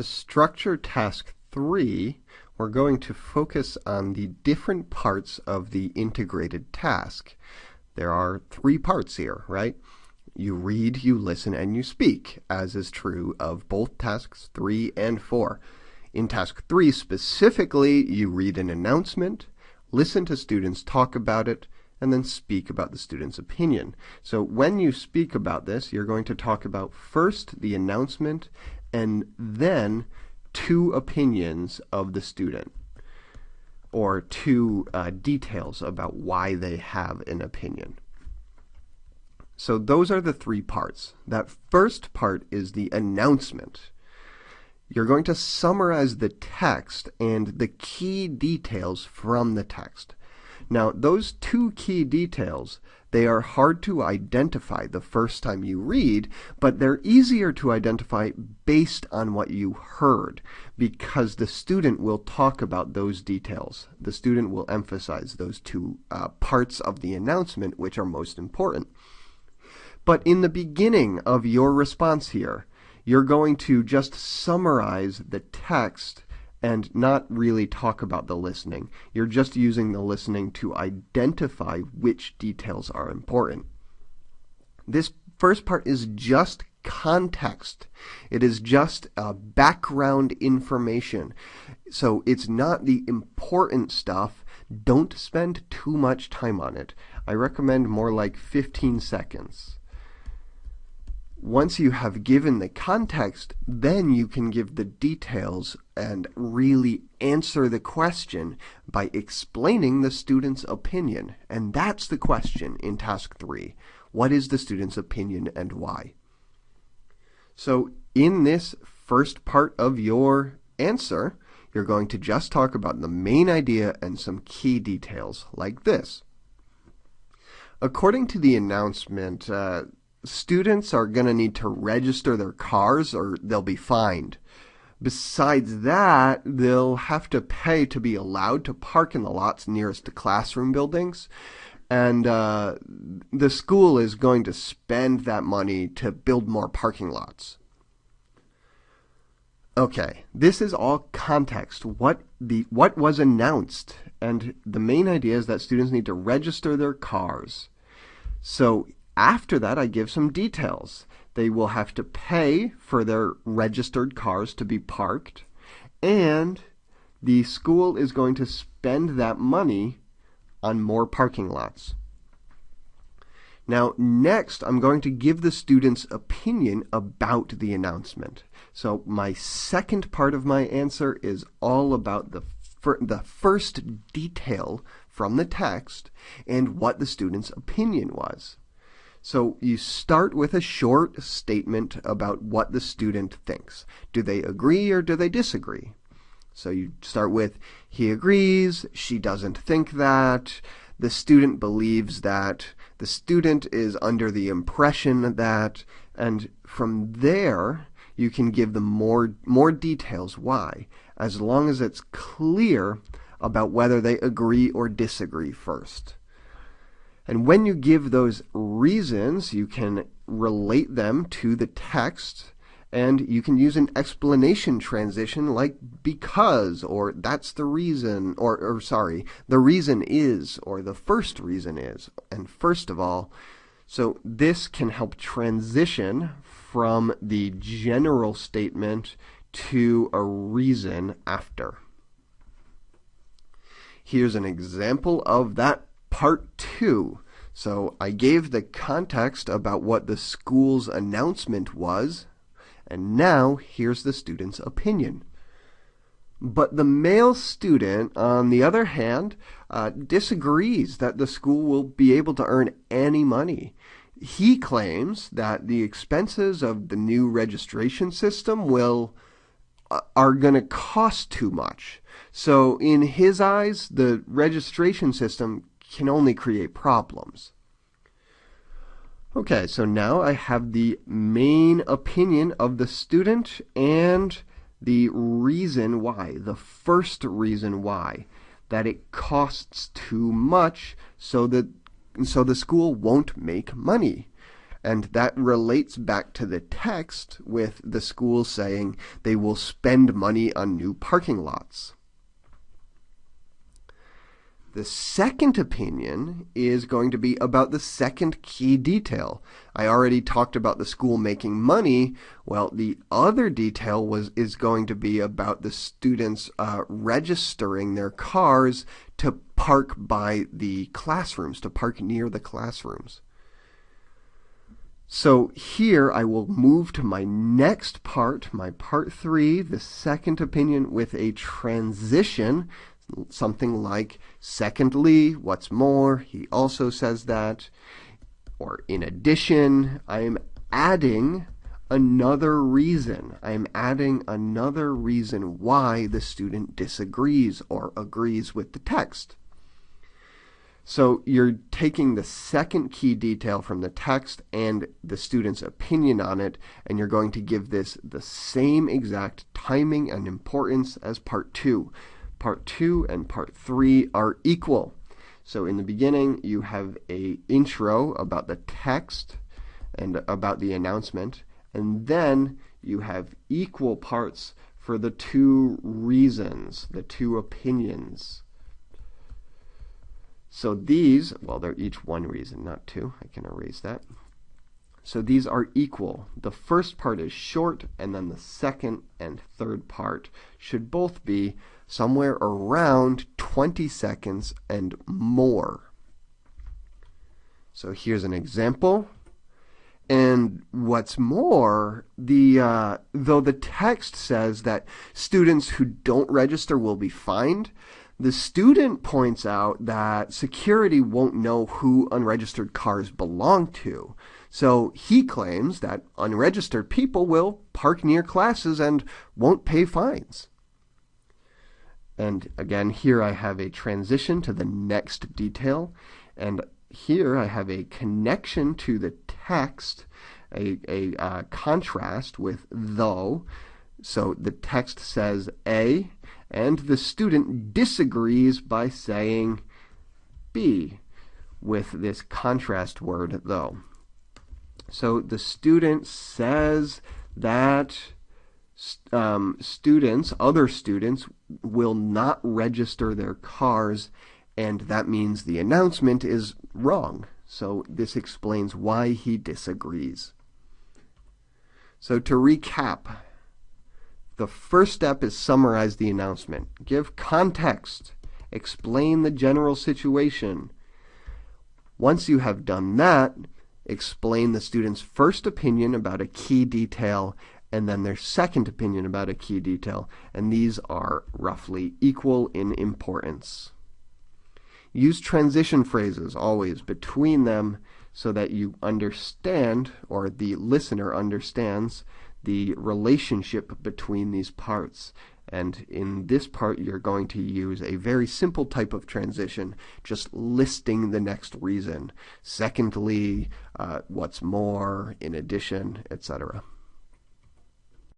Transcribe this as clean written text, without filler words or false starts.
To structure task 3, we're going to focus on the different parts of the integrated task. There are 3 parts here, right? You read, you listen, and you speak, as is true of both tasks 3 and 4. In task 3 specifically, you read an announcement, listen to students talk about it, and then speak about the student's opinion. So when you speak about this, you're going to talk about first the announcement and then 2 opinions of the student, or 2 details about why they have an opinion. So those are the 3 parts. That first part is the announcement. You're going to summarize the text and the key details from the text. Now, those 2 key details, they are hard to identify the first time you read, but they're easier to identify based on what you heard, because the student will talk about those details. The student will emphasize those 2 parts of the announcement which are most important. But in the beginning of your response here, you're going to just summarize the text and not really talk about the listening. You're just using the listening to identify which details are important. This first part is just context. It is just background information. So it's not the important stuff. Don't spend too much time on it. I recommend more like 15 seconds. Once you have given the context, then you can give the details and really answer the question by explaining the student's opinion. And that's the question in task 3. What is the student's opinion and why? So in this first part of your answer, you're going to just talk about the main idea and some key details like this. According to the announcement, students are going to need to register their cars or they'll be fined. Besides that, they'll have to pay to be allowed to park in the lots nearest to classroom buildings. And the school is going to spend that money to build more parking lots. Okay, this is all context. What was announced? And the main idea is that students need to register their cars. So after that, I give some details. They will have to pay for their registered cars to be parked, and the school is going to spend that money on more parking lots. Now, next, I'm going to give the student's opinion about the announcement. So my second part of my answer is all about the first detail from the text and what the student's opinion was. So you start with a short statement about what the student thinks. Do they agree or do they disagree? So you start with, he agrees, she doesn't think that, the student believes that, the student is under the impression that, and from there you can give them more details why, as long as it's clear about whether they agree or disagree first. And when you give those reasons, you can relate them to the text, and you can use an explanation transition like because, or that's the reason, or sorry, the reason is, or the first reason is, and first of all. So this can help transition from the general statement to a reason after. Here's an example of that part 2. So I gave the context about what the school's announcement was, and now here's the student's opinion. But the male student, on the other hand, disagrees that the school will be able to earn any money. He claims that the expenses of the new registration system are going to cost too much. So in his eyes, the registration system can only create problems. Okay, so now I have the main opinion of the student and the reason why, the first reason why, that it costs too much so the school won't make money. And that relates back to the text with the school saying they will spend money on new parking lots. The second opinion is going to be about the second key detail. I already talked about the school making money. Well, the other detail is going to be about the students registering their cars to park by the classrooms, to park near the classrooms. So here I will move to my next part, my part 3, the second opinion, with a transition. Something like, secondly, what's more, he also says that, or in addition, I'm adding another reason. I'm adding another reason why the student disagrees or agrees with the text. So you're taking the second key detail from the text and the student's opinion on it, and you're going to give this the same exact timing and importance as part 2. Part 2 and part 3 are equal. So in the beginning, you have an intro about the text and about the announcement, and then you have equal parts for the 2 reasons, the 2 opinions. So these, well, they're each 1 reason, not 2. I can erase that. So these are equal. The first part is short, and then the second and third part should both be somewhere around 20 seconds and more. So here's an example. And what's more, though the text says that students who don't register will be fined, the student points out that security won't know who unregistered cars belong to. So he claims that unregistered people will park near classes and won't pay fines. And again, here I have a transition to the next detail. And here I have a connection to the text, a contrast with though. So the text says A, and the student disagrees by saying B with this contrast word though. So the student says that other students will not register their cars, and that means the announcement is wrong. So this explains why he disagrees. So to recap, the first step is summarize the announcement. Give context. Explain the general situation. Once you have done that, explain the student's first opinion about a key detail and then their second opinion about a key detail, and these are roughly equal in importance. Use transition phrases always between them so that you understand, or the listener understands, the relationship between these parts. And in this part, you're going to use a very simple type of transition, just listing the next reason. Secondly, what's more, in addition, etc.